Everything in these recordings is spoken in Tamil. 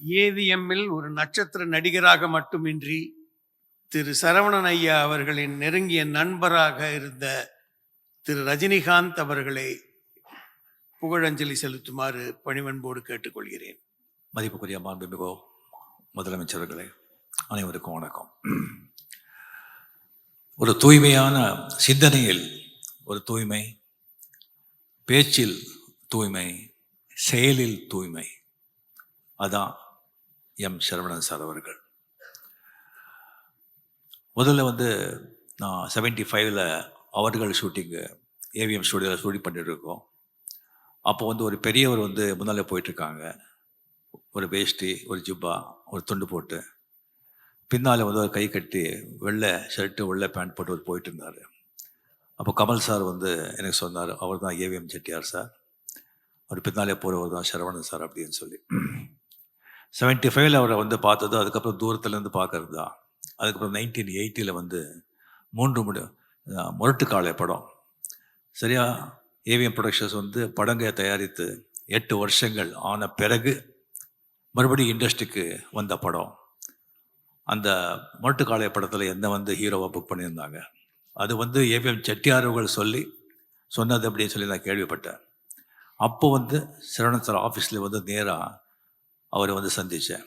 ஏவிஎம்மில் ஒரு நட்சத்திர நடிகராக மட்டுமின்றி திரு சரவணன் ஐயா அவர்களின் நெருங்கிய நண்பராக இருந்த திரு ரஜினிகாந்த் அவர்களை புகழஞ்சலி செலுத்துமாறு பணிவன்போடு கேட்டுக்கொள்கிறேன். மதிப்புக்குரிய மாண்புமிகு முதலமைச்சர்களே, அனைவருக்கும் வணக்கம். ஒரு தூய்மையான சிந்தனையில் ஒரு தூய்மை, பேச்சில் தூய்மை, செயலில் தூய்மை, அதான் எம் சரவணன் சார் அவர்கள். முதல்ல நான் 75 அவர்கள் ஷூட்டிங்கு ஏவிஎம் ஸ்டுடியோவில் ஷூட்டிங் பண்ணிட்டு இருக்கோம். அப்போ ஒரு பெரியவர் முன்னால் போயிட்டுருக்காங்க. ஒரு வேஷ்டி, ஒரு ஜிப்பா, ஒரு துண்டு போட்டு, பின்னால் ஒரு கை கட்டி வெள்ளை ஷர்ட்டு வெள்ளை பேண்ட் போட்டு போயிட்டு இருந்தார். அப்போ கமல் சார் எனக்கு சொன்னார், அவர் தான் ஏவிஎம் செட்டியார் சார், அவர் பின்னாலே போகிறவர் தான் சரவணன் சார் அப்படின்னு சொல்லி. 75 அவரை பார்த்தது, அதுக்கப்புறம் தூரத்துலேருந்து பார்க்கறது தான். அதுக்கப்புறம் 1980 3 முரட்டுக்காலை படம். சரியா ஏவிஎம் ப்ரொடக்ஷன்ஸ் படங்க தயாரித்து 8 வருஷங்கள் ஆன பிறகு மறுபடியும் இண்டஸ்ட்ரிக்கு வந்த படம். அந்த முரட்டுக்காலை படத்தில் என்ன ஹீரோவாக புக் பண்ணியிருந்தாங்க. அது ஏவிஎம் செட்டியார்கள் சொன்னது அப்படின்னு சொல்லி நான் கேள்விப்பட்டேன். அப்போ சரவணன் சார் ஆஃபீஸில் நேராக அவரை சந்தித்தேன்.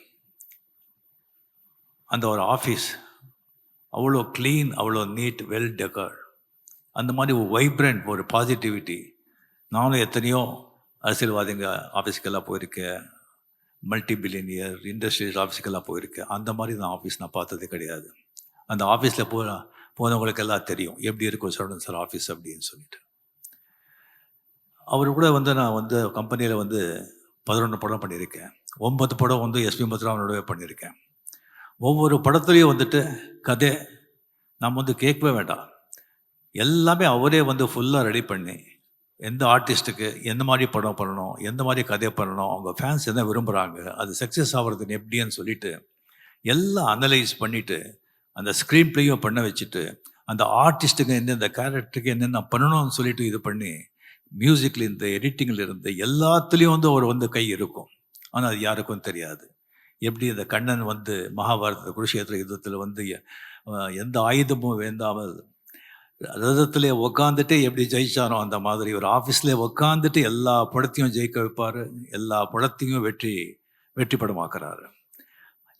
அந்த ஒரு ஆஃபீஸ் அவ்வளோ க்ளீன், அவ்வளோ நீட், வெல் டெக்கர்ட், அந்த மாதிரி ஒரு வைப்ரண்ட், ஒரு பாசிட்டிவிட்டி. நானும் எத்தனையோ அரசியல்வாதிங்க ஆஃபீஸுக்கெல்லாம் போயிருக்கேன், மல்டி பில்லியனியர் இண்டஸ்ட்ரியல் ஆஃபீஸுக்கெல்லாம் போயிருக்கேன். அந்த மாதிரி நான் ஆஃபீஸ் நான் பார்த்ததே கிடையாது. அந்த ஆஃபீஸில் போனவங்களுக்கெல்லாம் தெரியும் எப்படி இருக்கும் சரவணன் சார் ஆஃபீஸ் அப்படின்னு சொல்லிட்டு. அவர் கூட நான் கம்பெனியில் 11 படம் பண்ணியிருக்கேன். 9 படம் எஸ்பி முத்துராமனோடவே பண்ணியிருக்கேன். ஒவ்வொரு படத்துலையும் கதை நம்ம கேட்கவே வேண்டாம், எல்லாமே அவரே ஃபுல்லாக ரெடி பண்ணி, எந்த ஆர்டிஸ்ட்டுக்கு எந்த மாதிரி படம் பண்ணணும், எந்த மாதிரி கதை பண்ணணும், அவங்க ஃபேன்ஸ் என்ன விரும்புகிறாங்க, அது சக்ஸஸ் ஆகிறதுன்னு எப்படின்னு சொல்லிட்டு எல்லாம் அனலைஸ் பண்ணிவிட்டு, அந்த ஸ்க்ரீன் ப்ளேயும் பண்ண வச்சுட்டு, அந்த ஆர்டிஸ்ட்டுக்கு எந்தெந்த கேரக்டருக்கு என்னென்ன பண்ணணும்னு சொல்லிட்டு இது பண்ணி, மியூசிக்கில் இருந்து எடிட்டிங்கில் இருந்து எல்லாத்துலேயும் அவர் கை இருக்கும். ஆனால் அது யாருக்கும் தெரியாது. எப்படி இந்த கண்ணன் மகாபாரத குருஷேத்திர யுத்தத்தில் எந்த ஆயுதமும் வேண்டாமல் ரதத்திலே உக்காந்துட்டு எப்படி ஜெயிச்சானோ, அந்த மாதிரி ஒரு ஆஃபீஸ்லேயே உக்காந்துட்டு எல்லா படத்தையும் ஜெயிக்க வைப்பார், எல்லா படத்தையும் வெற்றி படமாக்குறாரு.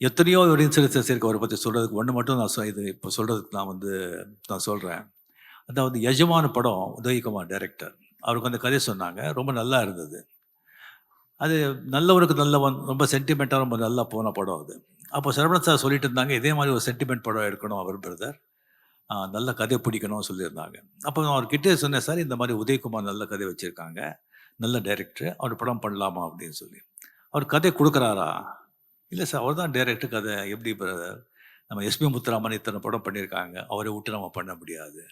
எத்தனையோ ஒரு இன்சிடென்சஸ் இருக்குது அவரை பற்றி சொல்கிறதுக்கு. ஒன்று மட்டும் நான் இது இப்போ சொல்கிறதுக்கு நான் சொல்கிறேன். அதாவது எஜமான படம் உதயகுமார் டைரக்டர், அவருக்கு அந்த கதை சொன்னாங்க, ரொம்ப நல்லா இருந்தது. அது நல்லவருக்கு நல்லவன், ரொம்ப சென்டிமெண்ட்டாக ரொம்ப நல்லா போன படம் அது. அப்போ சரவணன் சார் சொல்லிட்டு இருந்தாங்க, இதே மாதிரி ஒரு சென்டிமெண்ட் படம் எடுக்கணும் அவர் பிரதர், நல்ல கதை பிடிக்கணும்னு சொல்லியிருந்தாங்க. அப்போ நான் அவர்கிட்டே சொன்னேன், சார் இந்த மாதிரி உதயகுமார் நல்ல கதை வச்சுருக்காங்க, நல்ல டைரக்டர், அவர் படம் பண்ணலாமா அப்படின்னு சொல்லி. அவர் கதை கொடுக்குறாரா? இல்லை சார், அவர் தான் டைரக்டர், கதை எப்படி பிரதர், நம்ம எஸ்பி முத்துராமன் இத்தனை படம் பண்ணியிருக்காங்க, அவரை விட்டு நம்ம பண்ண முடியாது,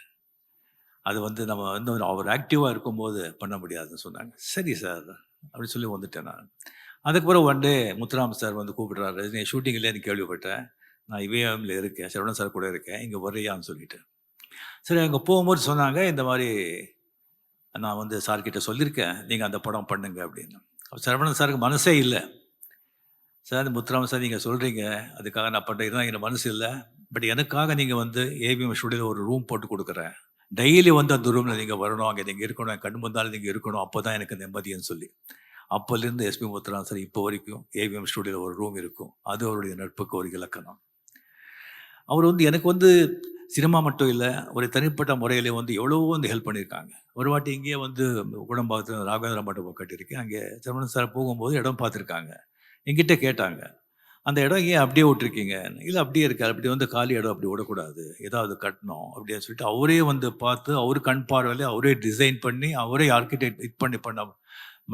அது நம்ம அவர் ஆக்டிவாக இருக்கும்போது பண்ண முடியாதுன்னு சொன்னாங்க. சரி சார் அப்படின்னு சொல்லி வந்துட்டேன் நான். அதுக்கப்புறம் ஒன் டே முத்துராம் சார் கூப்பிடுறாரு, நீ ஷூட்டிங் இல்லைன்னு கேள்விப்பட்டேன், நான் இவேஎம்ல இருக்கேன், சரவணன் சார் கூட இருக்கேன், இங்கே வர்றியான்னு சொல்லிட்டு. சரி, அங்கே போகும்போது சொன்னாங்க, இந்த மாதிரி நான் சார்கிட்ட சொல்லியிருக்கேன், நீங்கள் அந்த படம் பண்ணுங்க அப்படின்னு. சரவணன் சாருக்கு மனசே இல்லை. சார் முத்துராம் சார் நீங்கள் சொல்கிறீங்க, அதுக்காக நான் பண்ணுறேன், எனக்கு மனசு இல்லை, பட் எனக்காக நீங்கள் ஏவிஎம் ஸ்டுடியோவில் ஒரு ரூம் போட்டு கொடுக்குறேன், டெய்லி அந்த ரூமில் நீங்கள் வரணும், அங்கே நீங்கள் இருக்கணும், என் கண் முந்தாலும் நீங்கள் இருக்கணும், அப்போ தான் எனக்கு நிம்மதின்னு சொல்லி. அப்போலேருந்து எஸ்பி முத்துராமன் சார் இப்போ வரைக்கும் ஏவிஎம் ஸ்டுடியோவில் ஒரு ரூம் இருக்கும். அது அவருடைய நட்புக்கு ஒரு இலக்கணம். அவர் எனக்கு சினிமா மட்டும் இல்லை, ஒரு தனிப்பட்ட முறையில் எவ்வளவோ ஹெல்ப் பண்ணியிருக்காங்க. ஒரு வாட்டி இங்கேயே குடம்பாக்கத்தில் ராகவேந்திர மண்டபம் கட்டியிருக்கேன், அங்கே சரவணன் சார் போகும்போது இடம் பார்த்துருக்காங்க. என்கிட்ட கேட்டாங்க, அந்த இடம் ஏன் அப்படியே விட்டுருக்கீங்க? இல்லை அப்படியே இருக்காது, அப்படி காலி இடம் அப்படி விடக்கூடாது, ஏதாவது கட்டணும் அப்படின்னு சொல்லிட்டு அவரே பார்த்து, அவர் கண் பார்வையில் அவரே டிசைன் பண்ணி, அவரே ஆர்கிடெக்ட் இது பண்ண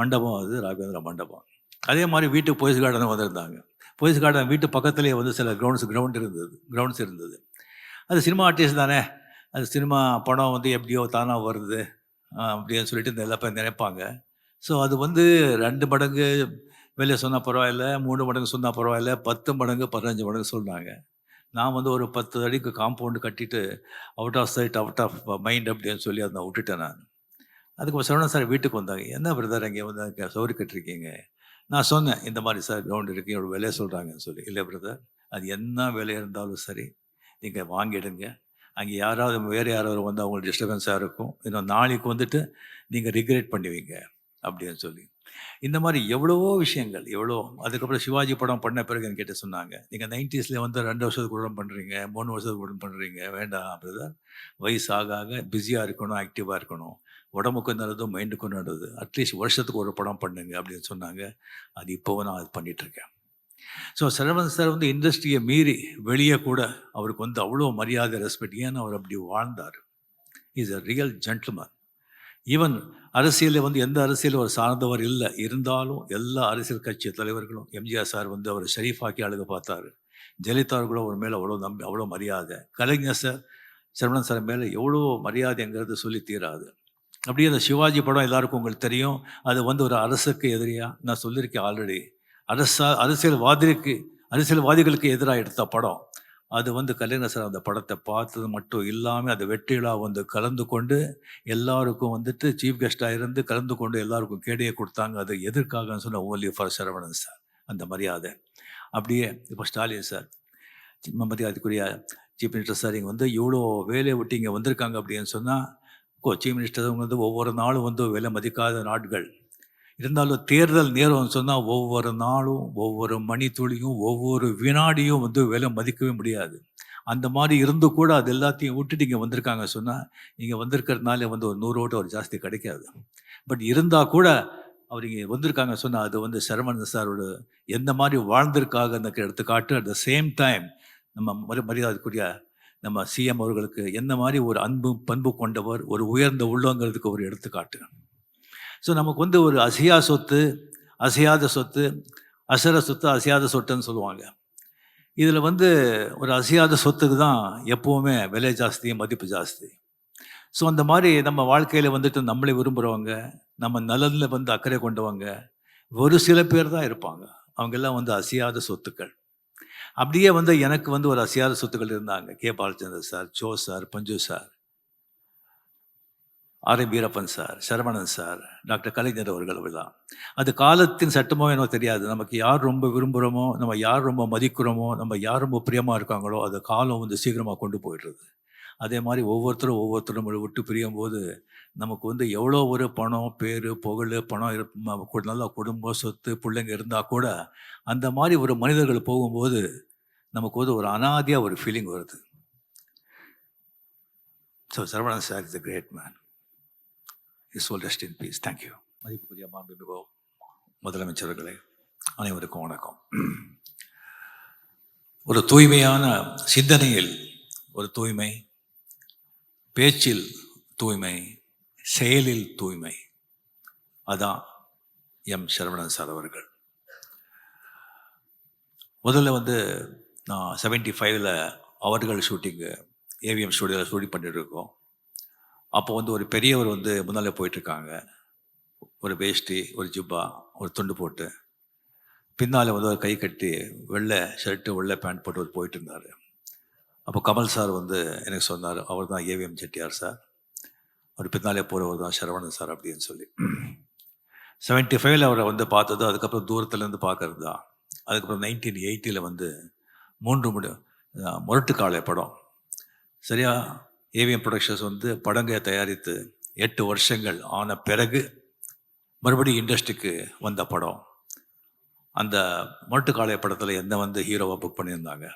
மண்டபம் அது ராகவேந்திர மண்டபம். அதே மாதிரி வீட்டுக்கு போயஸ் கார்டன் வந்திருந்தாங்க. போயஸ் கார்டன் வீட்டு பக்கத்துலேயே சில கிரவுண்ட்ஸ் இருந்தது. அது சினிமா ஆர்டிஸ்ட் தானே, அது சினிமா படம் எப்படியோ தானாக வருது அப்படின்னு சொல்லிட்டு இந்த எல்லா பேர் நினைப்பாங்க. ஸோ அது 2 மடங்கு வெளியே சொன்னால் பரவாயில்ல, 3 மடங்கு சொன்னால் பரவாயில்ல, 10 மடங்கு 15 மடங்கு சொன்னாங்க. நான் ஒரு 10 அடிக்கு காம்பவுண்டு கட்டிட்டு out of sight out of mind அப்படின்னு சொல்லி அதை நான் விட்டுட்டேன் நான். அதுக்கு சரவணன் சார் வீட்டுக்கு வந்தாங்க, என்ன பிரதர் அங்கே சௌரி கட்டிருக்கீங்க, நான் சொன்னேன், இந்த மாதிரி சார் கிரவுண்ட் இருக்குது, இவ்வளோ விலையை சொல்கிறாங்கன்னு சொல்லி. இல்லை பிரதர், அது என்ன விலை இருந்தாலும் சரி, நீங்கள் வாங்கிடுங்க. அங்கே யாராவது வேறு யாராவது வந்து அவங்களுக்கு டிஸ்டர்பன்ஸாக இருக்கும், இன்னும் நாளைக்கு வந்துட்டு நீங்கள் ரிக்ரெட் பண்ணுவீங்க அப்படின்னு சொல்லி. இந்த மாதிரி எவ்வளவோ விஷயங்கள், எவ்வளோ. அதுக்கப்புறம் சிவாஜி படம் பண்ண பிறகு என்கிட்ட சொன்னாங்க, நீங்கள் 90ஸ்ல வந்து 2 வருஷத்துக்கு உடம்பு பண்ணுறீங்க, 3 வருஷத்துக்கு உடம்பு பண்ணுறீங்க, வேண்டாம் பிரதர். வயசு ஆக ஆக பிஸியாக இருக்கணும், ஆக்டிவாக இருக்கணும். உடம்புக்கும் நல்லது, மைண்டுக்கும் நல்லது. அட்லீஸ்ட் வருஷத்துக்கு ஒரு படம் பண்ணுங்க அப்படின்னு சொன்னாங்க. அது இப்போவும் நான் அது பண்ணிகிட்ருக்கேன். ஸோ சரவணன் சார் வந்து இண்டஸ்ட்ரியை மீறி வெளியே கூட அவருக்கு வந்து அவ்வளோ மரியாதை, ரெஸ்பெக்ட். ஏன்னா அவர் அப்படி வாழ்ந்தார். Is a real gentleman. Even அரசியலில் வந்து எந்த அரசியலும் அவர் சார்ந்தவர் இல்லை. இருந்தாலும் எல்லா அரசியல் கட்சி தலைவர்களும், எம்ஜிஆர் சார் வந்து அவர் ஷரீஃபாக்கி அழுக பார்த்தாரு. ஜெயலலிதா அவர்களும் அவர் மேலே அவ்வளோ மரியாதை. கலைஞர் சார் சரவணன் சார் மேலே எவ்வளோ மரியாதைங்கிறது சொல்லி தீராது. அப்படியே அந்த சிவாஜி படம் எல்லாருக்கும் உங்களுக்கு தெரியும். அது வந்து ஒரு அரசுக்கு எதிரியாக, நான் சொல்லியிருக்கேன் ஆல்ரெடி, அரசியல்வாதிகளுக்கு எதிராக எடுத்த படம். அது வந்து கலைஞர் சார் அந்த படத்தை பார்த்தது மட்டும் இல்லாமல் அது வெற்றிலா வந்து கலந்து கொண்டு எல்லாருக்கும் வந்துட்டு சீஃப் கெஸ்டாக இருந்து கலந்து கொண்டு எல்லாருக்கும் கேடையை கொடுத்தாங்க. அது எதற்காகன்னு சொன்ன ஓன்லி ஃபார் சரவணன் சார், அந்த மரியாதை. அப்படியே இப்போ ஸ்டாலின் சார், மரியாதைக்குரிய சீஃப் மினிஸ்டர் சார், இங்கே வந்து இவ்வளோ வேலையை விட்டு இங்கே வந்திருக்காங்க அப்படின்னு சொன்னால், சீஃப் மினிஸ்டர் வந்து ஒவ்வொரு நாளும் வந்து விலை மதிக்காத நாட்கள் இருந்தாலும், தேர்தல் நேரம்னு சொன்னால் ஒவ்வொரு நாளும், ஒவ்வொரு மணித்துளியும், ஒவ்வொரு வினாடியும் வந்து விலை மதிக்கவே முடியாது. அந்த மாதிரி இருந்து கூட அது எல்லாத்தையும் விட்டுட்டு இங்கே வந்திருக்காங்க சொன்னால், இங்கே வந்திருக்கிறதுனால வந்து ஒரு 100 ஓட்டு அவர் ஜாஸ்தி கிடைக்காது. பட் இருந்தால் கூட அவர் இங்கே வந்திருக்காங்க சொன்னால், அது வந்து சரவணன் சாரோட எந்த மாதிரி வாழ்ந்திருக்காங்க அந்த எடுத்துக்காட்டு. அட் த சேம் டைம் நம்ம மரியாதைக்குரிய நம்ம சிஎம் அவர்களுக்கு என்ன மாதிரி ஒரு பண்பு கொண்டவர், ஒரு உயர்ந்த உள்ளங்கிறதுக்கு ஒரு எடுத்துக்காட்டு. ஸோ நமக்கு வந்து ஒரு அசையாத சொத்து, அசர சொத்து, அசையாத சொத்துன்னு சொல்லுவாங்க. இதில் வந்து ஒரு அசையாத சொத்துக்கு தான் எப்போவுமே விலை ஜாஸ்தி, மதிப்பு ஜாஸ்தி. ஸோ அந்த மாதிரி நம்ம வாழ்க்கையில் வந்துட்டு நம்மளை விரும்புகிறவங்க, நம்ம நலனில் வந்து அக்கறை கொண்டவங்க ஒரு சில பேர் தான் இருப்பாங்க. அவங்கெல்லாம் வந்து அசையாத சொத்துக்கள். அப்படியே வந்து எனக்கு வந்து ஒரு அசையாத சொத்துக்கள் இருந்தாங்க. K. Balachander sir, Cho sir, Panchu sir, R. M. Veerappan sir, Saravanan sir, doctor Kalaignar அவர்கள் தான். அது காலத்தின் சட்டமோ என்னவோ தெரியாது. நமக்கு யார் ரொம்ப விரும்புகிறோமோ, நம்ம யார் ரொம்ப மதிக்கிறோமோ, நம்ம யார் ரொம்ப பிரியமாக இருக்காங்களோ, அது காலம் வந்து சீக்கிரமாக கொண்டு போயிடுறது. அதே மாதிரி ஒவ்வொருத்தரும் நம்மளை விட்டு பிரியும் போது நமக்கு வந்து எவ்வளோ ஒரு பணம், பேர், புகழ், பணம், நல்ல குடும்பம், சொத்து, பிள்ளைங்க இருந்தால் கூட அந்த மாதிரி ஒரு மனிதர்கள் போகும்போது நமக்கு வந்து ஒரு அனாதியாக ஒரு ஃபீலிங் வருது. So Saravanan sir is a great man. His soul rest in peace. Thank you. மதிப்புக்குரிய மாண்புமிகு முதலமைச்சர்களே, அனைவருக்கும் வணக்கம். ஒரு தூய்மையான சிந்தனையில் ஒரு தூய்மை, பேச்சில் தூய்மை, செயலில் தூய்மை, அதான் எம் சரவணன் சார் அவர்கள். முதல்ல வந்து நான் 75ல் அவர்கள் ஷூட்டிங்கு ஏவிஎம் ஸ்டுடியோவில் ஷூட்டிங் பண்ணிட்டு இருக்கோம். அப்போ வந்து ஒரு பெரியவர் வந்து முன்னால் போயிட்டுருக்காங்க. ஒரு வேஷ்டி, ஒரு ஜிப்பா, ஒரு துண்டு போட்டு, பின்னால் வந்து ஒரு கை கட்டி வெள்ளை ஷர்ட்டு, வெள்ளை பேண்ட் போட்டு ஒரு போயிட்டு இருந்தார். அப்போ கமல் சார் வந்து எனக்கு சொன்னார், அவர் தான் ஏவிஎம் செட்டியார் சார், அவர் பின்னாலே போகிறவர் தான் சரவணன் சார் அப்படின்னு சொல்லி. 75ல் அவரை வந்து பார்த்தது, அதுக்கப்புறம் தூரத்துலேருந்து பார்க்கறது தான். அதுக்கப்புறம் 1980ல் வந்து 3 முரட்டுக்காலை படம். சரியா, ஏவிஎம் ப்ரொடக்ஷன்ஸ் வந்து படங்களை தயாரித்து 8 வருஷங்கள் ஆன பிறகு மறுபடியும் இண்டஸ்ட்ரிக்கு வந்த படம். அந்த முரட்டுக்காலை படத்தில் என்ன வந்து ஹீரோவாக புக் பண்ணியிருந்தாங்க.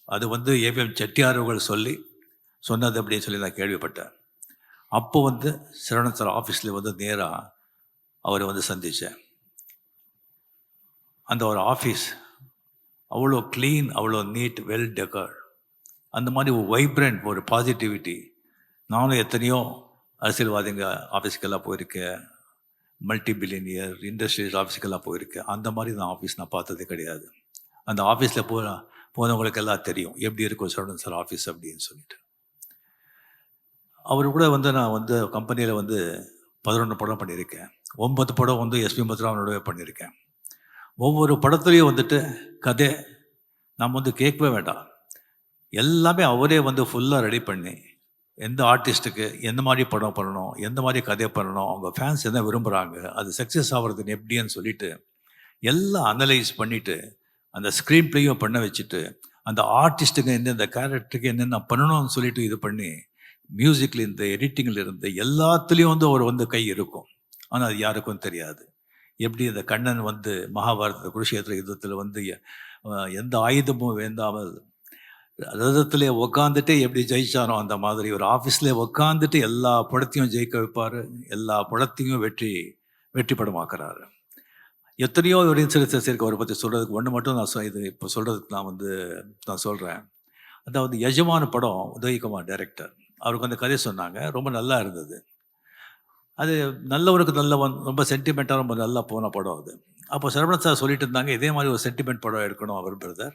அது வந்து ஏவிஎம் செட்டியார்கள் சொன்னது அப்படின்னு சொல்லி நான் கேள்விப்பட்டேன். அப்போ வந்து சரவணன் சார் ஆஃபீஸில் வந்து நேராக அவரை வந்து சந்தித்தேன். அந்த ஒரு ஆஃபீஸ் அவ்வளோ க்ளீன், அவ்வளோ நீட், வெல் டெக்கர்ட். அந்த மாதிரி ஒரு வைப்ரண்ட், ஒரு பாசிட்டிவிட்டி. நானும் எத்தனையோ அரசியல்வாதிங்க ஆஃபீஸுக்கெல்லாம் போயிருக்கேன், மல்டி பில்லியனியர் இண்டஸ்ட்ரியல் ஆஃபீஸுக்கெல்லாம் போயிருக்கேன். அந்த மாதிரி நான் ஆஃபீஸ் நான் பார்த்ததே கிடையாது. அந்த ஆஃபீஸில் போனவங்களுக்கெல்லாம் தெரியும் எப்படி இருக்கும் சரவணன் சார் ஆஃபீஸ் அப்படின்னு சொல்லிட்டு. அவர் கூட வந்து நான் வந்து கம்பெனியில் வந்து 11 படம் பண்ணியிருக்கேன். 9 படம் வந்து எஸ்பி முத்துராமனோடவே பண்ணியிருக்கேன். ஒவ்வொரு படத்துலையும் வந்துட்டு கதை நம்ம வந்து கேட்கவே வேண்டாம், எல்லாமே அவரே வந்து ஃபுல்லாக ரெடி பண்ணி எந்த ஆர்டிஸ்ட்டுக்கு எந்த மாதிரி படம் பண்ணணும், எந்த மாதிரி கதை பண்ணணும், அவங்க ஃபேன்ஸ் என்ன விரும்புகிறாங்க, அது சக்ஸஸ் ஆகிறதுக்கு எப்படின்னு சொல்லிட்டு எல்லாம் அனலைஸ் பண்ணிவிட்டு அந்த ஸ்க்ரீன் ப்ளேயும் பண்ண வச்சுட்டு அந்த ஆர்டிஸ்ட்டுக்கு எந்தெந்த கேரக்டருக்கு என்னென்ன பண்ணணும்னு சொல்லிட்டு இது பண்ணி மியூசிக்கில் இருந்து எடிட்டிங்கில் இருந்து எல்லாத்துலேயும் வந்து அவர் வந்து கை இருக்கும். ஆனால் அது யாருக்கும் தெரியாது. எப்படி இந்த கண்ணன் வந்து மகாபாரத குருஷேத்திர யுத்தத்தில் வந்து எந்த ஆயுதமும் வேண்டாமல் ரதத்திலே உக்காந்துட்டு எப்படி ஜெயிச்சானோ அந்த மாதிரி ஒரு ஆஃபீஸ்லேயே உக்காந்துட்டு எல்லா படத்தையும் ஜெயிக்க வைப்பார், எல்லா படத்தையும் வெற்றி படமாக்குறாரு. எத்தனையோ ஒரு இன்சிடென்சஸ் இருக்குது அவரை பற்றி சொல்கிறதுக்கு. ஒன்று மட்டும் நான் இது இப்போ சொல்கிறதுக்கு நான் சொல்கிறேன். அதாவது எஜமான படம் உதயகுமார் டைரக்டர், அவருக்கு அந்த கதை சொன்னாங்க, ரொம்ப நல்லா இருந்தது. அது நல்லவருக்கு நல்லவன், ரொம்ப சென்டிமெண்ட்டாக ரொம்ப நல்லா போன படம் அது. அப்போ சரவணன் சார் சொல்லிட்டு இருந்தாங்க, இதே மாதிரி ஒரு சென்டிமெண்ட் படம் எடுக்கணும் அவர் பிரதர்,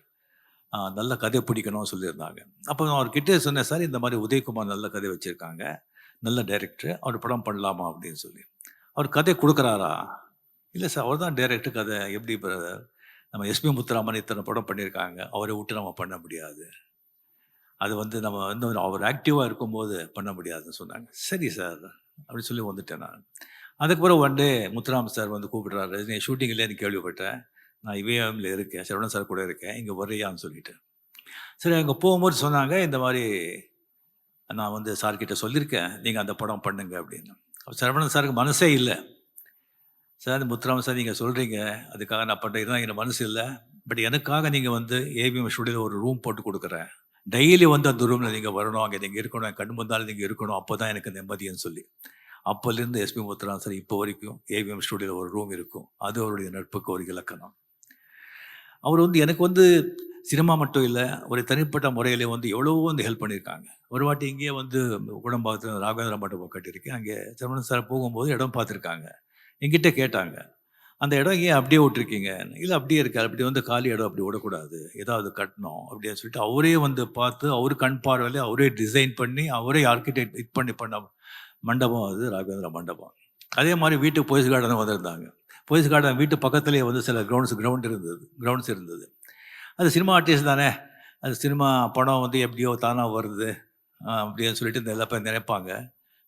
நல்ல கதை பிடிக்கணும்னு சொல்லியிருந்தாங்க. அப்போ நான் அவர்கிட்டே சொன்னேன், சார் இந்த மாதிரி உதயகுமார் நல்ல கதை வச்சுருக்காங்க, நல்ல டைரக்டர், அவர் படம் பண்ணலாமா அப்படின்னு சொல்லி. அவர் கதை கொடுக்குறாரா? இல்லை சார், அவர் தான் டைரக்டர், கதை எப்படி பிரதர், நம்ம எஸ்பி முத்துராமன் இத்தனை படம் பண்ணியிருக்காங்க, அவரை விட்டு நம்ம பண்ண முடியாது, அது வந்து நம்ம வந்து அவர் ஆக்டிவாக இருக்கும்போது பண்ண முடியாதுன்னு சொன்னாங்க. சரி சார் அப்படின்னு சொல்லி வந்துட்டேன் நான். அதுக்கப்புறம் ஒன் டே முத்துராமன் சார் வந்து கூப்பிடுறாரு, நீ ஷூட்டிங் இல்லைன்னு கேள்விப்பட்டேன், நான் இவேஎம்ல இருக்கேன், சரவணன் சார் கூட இருக்கேன், இங்கே வர்றியான்னு சொல்லிட்டு. சரி, அங்கே போகும்போது சொன்னாங்க, இந்த மாதிரி நான் வந்து சார்கிட்ட சொல்லியிருக்கேன், நீங்கள் அந்த படம் பண்ணுங்க அப்படின்னு. சரவணன் சாருக்கு மனசே இல்லை. சார் முத்துராமன் சார் நீங்கள் சொல்கிறீங்க, அதுக்காக நான் பண்ணுறேன், தான் எனக்கு மனசு இல்லை, பட் எனக்காக நீங்கள் வந்து ஏவிஎம் ஸ்டுடியோவில் ஒரு ரூம் போட்டு கொடுக்குறேன், டெய்லி வந்து அந்த ரூமில் நீங்கள் வரணும், அங்கே நீங்கள் இருக்கணும், என் கண் முந்தாலும் நீங்கள் இருக்கணும், அப்போ தான் எனக்கு நிம்மதின்னு சொல்லி. அப்போலேருந்து எஸ்பி முத்துராமன் சார் இப்போ வரைக்கும் ஏவிஎம் ஸ்டுடியோவில் ஒரு ரூம் இருக்கும். அது அவருடைய நட்புக்கு ஒரு இலக்கணம். அவர் வந்து எனக்கு வந்து சினிமா மட்டும் இல்லை, ஒரு தனிப்பட்ட முறையில் வந்து எவ்வளவோ வந்து ஹெல்ப் பண்ணியிருக்காங்க. ஒரு வாட்டி இங்கேயே வந்து குடம்பாக்கத்தில் ராகவேந்திர மண்டபம் கட்டியிருக்கேன், அங்கே சரவணன் சார் போகும்போது இடம் பார்த்துருக்காங்க. என்கிட்ட கேட்டாங்க, அந்த இடம் ஏன் அப்படியே விட்டுருக்கீங்க? இல்லை அப்படியே இருக்கு, அப்படி வந்து காலி இடம் அப்படி விடக்கூடாது, ஏதாவது கட்டணும் அப்படின்னு சொல்லிட்டு அவரே வந்து பார்த்து, அவர் கண் பார்வையில் அவரே டிசைன் பண்ணி, அவரே ஆர்கிடெக்ட் இது பண்ண மண்டபம் அது ராகவேந்திர மண்டபம். அதே மாதிரி வீட்டுக்கு போய்ஸ் கார்டன் வந்திருந்தாங்க. போய்ஸ் கார்டன் வீட்டு பக்கத்துலேயே வந்து சில கிரவுண்ட்ஸ் இருந்தது. அது சினிமா ஆர்டிஸ்ட் தானே, அது சினிமா படம் வந்து எப்படியோ தானாக வருது அப்படின்னு சொல்லிட்டு இந்த எல்லா பேர் நினைப்பாங்க.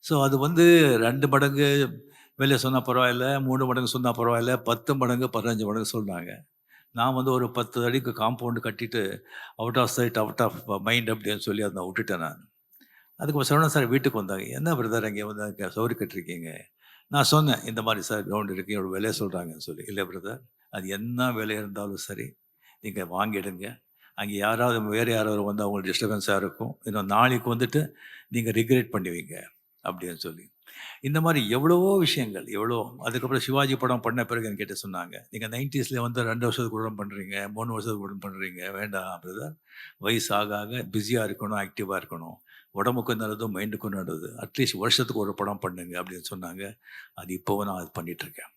ஸோ அது வந்து 2 மடங்கு வெளியே சொன்னால் பரவாயில்ல, 3 மடங்கு சொன்னால் பரவாயில்ல, 10 மடங்கு 15 மடங்கு சொன்னாங்க. நான் வந்து ஒரு 10 அடிக்கு காம்பவுண்டு கட்டிட்டு out of sight out of mind அப்படின்னு சொல்லி அதை நான் விட்டுட்டேன் நான். அதுக்கு சரவணன் சார் வீட்டுக்கு வந்தாங்க, என்ன பிரதர் அங்கே வந்து சௌரி கட்டிருக்கீங்க? நான் சொன்னேன், இந்த மாதிரி சார் கிரவுண்ட் இருக்குது, என்னோட விலையை சொல்கிறாங்கன்னு சொல்லி. இல்லை பிரதர், அது என்ன விலை இருந்தாலும் சரி, நீங்கள் வாங்கிடுங்க, அங்கே வேறு யாராவது வந்து அவங்களுக்கு டிஸ்டர்பன்ஸாக இருக்கும், இன்னும் நாளைக்கு வந்துட்டு நீங்கள் ரிக்ரெட் பண்ணுவீங்க அப்படின்னு சொல்லி. இந்த மாதிரி எவ்வளவோ விஷயங்கள், அதுக்கப்புறம் சிவாஜி படம் பண்ண பிறகு என்கிட்ட சொன்னாங்க, நீங்கள் 90s வந்து 2 வருஷத்துக்கு உடம்பு பண்ணுறீங்க, 3 வருஷத்துக்கு உடம்பு பண்ணுறீங்க, வேண்டாம் பிரதர், வயசு ஆக பிஸியாக இருக்கணும், ஆக்டிவாக இருக்கணும், உடம்புக்கும் நல்லது, மைண்டுக்கும் நல்லது, அட்லீஸ்ட் வருஷத்துக்கு ஒரு படம் பண்ணுங்க அப்படின்னு சொன்னாங்க. அது இப்போவும் நான் அது பண்ணிகிட்ருக்கேன்.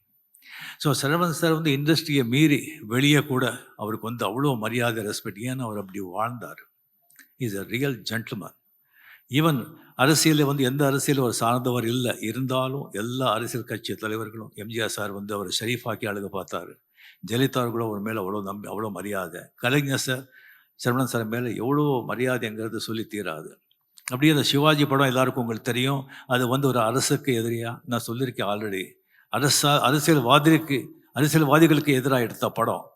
ஸோ சரவணன் சார் வந்து இண்டஸ்ட்ரியை மீறி வெளியே கூட அவருக்கு வந்து அவ்வளோ மரியாதை, ரெஸ்பெக்ட், ஏன்னா அவர் அப்படி வாழ்ந்தார். Is a real gentleman. Even அரசியலில் வந்து எந்த அரசியலும் அவர் சார்ந்தவர் இல்லை, இருந்தாலும் எல்லா அரசியல் கட்சி தலைவர்களும், எம்ஜிஆர் சார் வந்து அவர் ஷரீஃபாக்கி அழகு பார்த்தாரு, ஜெயலலிதா கூட அவர் மேலே அவ்வளோ மரியாதை, கலைஞர் சார் சரவணன் சார் மேலே எவ்வளோ மரியாதைங்கிறது சொல்லி தீராது. அப்படியே அந்த சிவாஜி படம் எல்லாருக்கும் உங்களுக்கு தெரியும், அது வந்து ஒரு அரசுக்கு எதிரியாக, நான் சொல்லியிருக்கேன் ஆல்ரெடி, அரசியல்வாதிகளுக்கு எதிராக எடுத்த படம்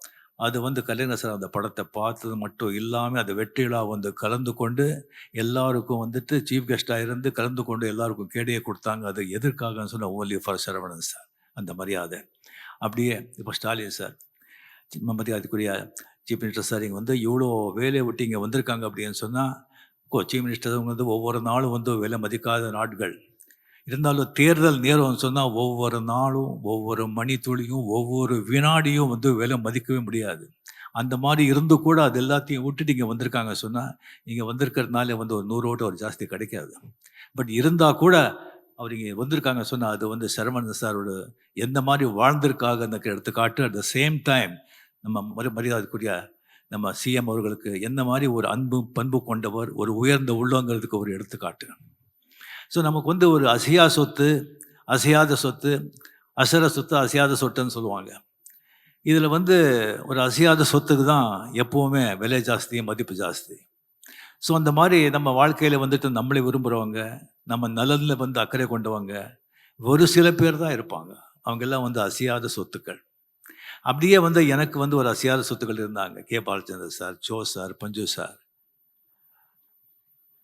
அது வந்து. கலைஞர் சார் அந்த படத்தை பார்த்தது மட்டும் இல்லாமல் அது வெற்றிகளாக வந்து கலந்து கொண்டு எல்லாருக்கும் வந்துட்டு சீஃப் கெஸ்டாக இருந்து கலந்து கொண்டு எல்லாருக்கும் கேடையை கொடுத்தாங்க. அது எதற்காகன்னு சொன்ன ஓன்லி ஃபார் சரவணன் சார், அந்த மரியாதை. அப்படியே இப்போ ஸ்டாலின் சார், மரியாதைக்குரிய சீஃப் மினிஸ்டர் சார், இங்கே வந்து இவ்வளோ வேலையை விட்டு இங்கே வந்திருக்காங்க அப்படின்னு சொன்னால், சீஃப் மினிஸ்டர் வந்து ஒவ்வொரு நாளும் வந்து விலை மதிக்காத நாட்கள் இருந்தாலும், தேர்தல் நேரம்னு சொன்னால் ஒவ்வொரு நாளும், ஒவ்வொரு மணித்துளியும், ஒவ்வொரு வினாடியும் வந்து விலை மதிக்கவே முடியாது. அந்த மாதிரி இருந்து கூட அது எல்லாத்தையும் விட்டுட்டு இங்கே வந்திருக்காங்க சொன்னால், இங்கே வந்திருக்கிறதுனால வந்து ஒரு 100 ஓட்டு ஒரு ஜாஸ்தி கிடைக்காது. பட் இருந்தால் கூட அவர் இங்கே வந்திருக்காங்க சொன்னால், அது வந்து சரவணன் சாரோட எந்த மாதிரி வாழ்ந்திருக்காங்க அந்த எடுத்துக்காட்டு. அட் த சேம் டைம் நம்ம மரியாதைக்குரிய நம்ம சிஎம் அவர்களுக்கு என்ன மாதிரி ஒரு பண்பு கொண்டவர், ஒரு உயர்ந்த உள்ளங்கிறதுக்கு ஒரு எடுத்துக்காட்டு. ஸோ நமக்கு வந்து ஒரு அசையாத சொத்து, அசையாத சொத்து, அசையாத சொத்துன்னு சொல்லுவாங்க. இதில் வந்து ஒரு அசையாத சொத்துக்கு தான் எப்போவுமே விலை ஜாஸ்தி, மதிப்பு ஜாஸ்தி. ஸோ அந்த மாதிரி நம்ம வாழ்க்கையில் வந்துட்டு நம்மளை விரும்புகிறவங்க, நம்ம நலனில் வந்து அக்கறை கொண்டவங்க ஒரு சில பேர் தான் இருப்பாங்க. அவங்கெல்லாம் வந்து அசையாத சொத்துக்கள். அப்படியே வந்து எனக்கு வந்து ஒரு அசியாத சொத்துக்கள் இருந்தாங்க. K. Balachander sir, Cho sir, Panchu sir,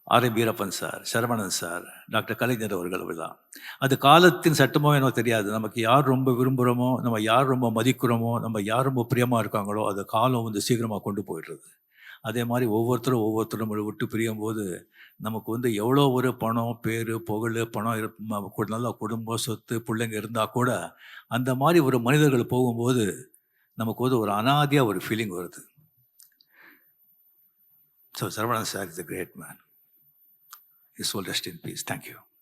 R. M. Veerappan sir, Saravanan sir, doctor Kalaignar அவர்கள் எல்லாம். அது காலத்தின் சட்டமோ என்னவோ தெரியாது. நமக்கு யார் ரொம்ப விரும்புகிறோமோ, நம்ம யார் ரொம்ப மதிக்கிறோமோ, நம்ம யார் ரொம்ப பிரியமாக இருக்காங்களோ, அது காலம் வந்து சீக்கிரமாக கொண்டு போயிடுறது. அதே மாதிரி ஒவ்வொருத்தரும் நம்மளை விட்டு பிரியும்போது நமக்கு வந்து எவ்வளோ ஒரு பணம், பேர், புகழ், பணம் நல்ல குடும்பம், சொத்து, பிள்ளைங்க இருந்தால் கூட அந்த மாதிரி ஒரு மனிதர்கள் போகும்போது நமக்கு வந்து ஒரு அனாதியாக ஒரு ஃபீலிங் வருது. So Saravanan sir is a great man. His soul rest in peace. Thank you.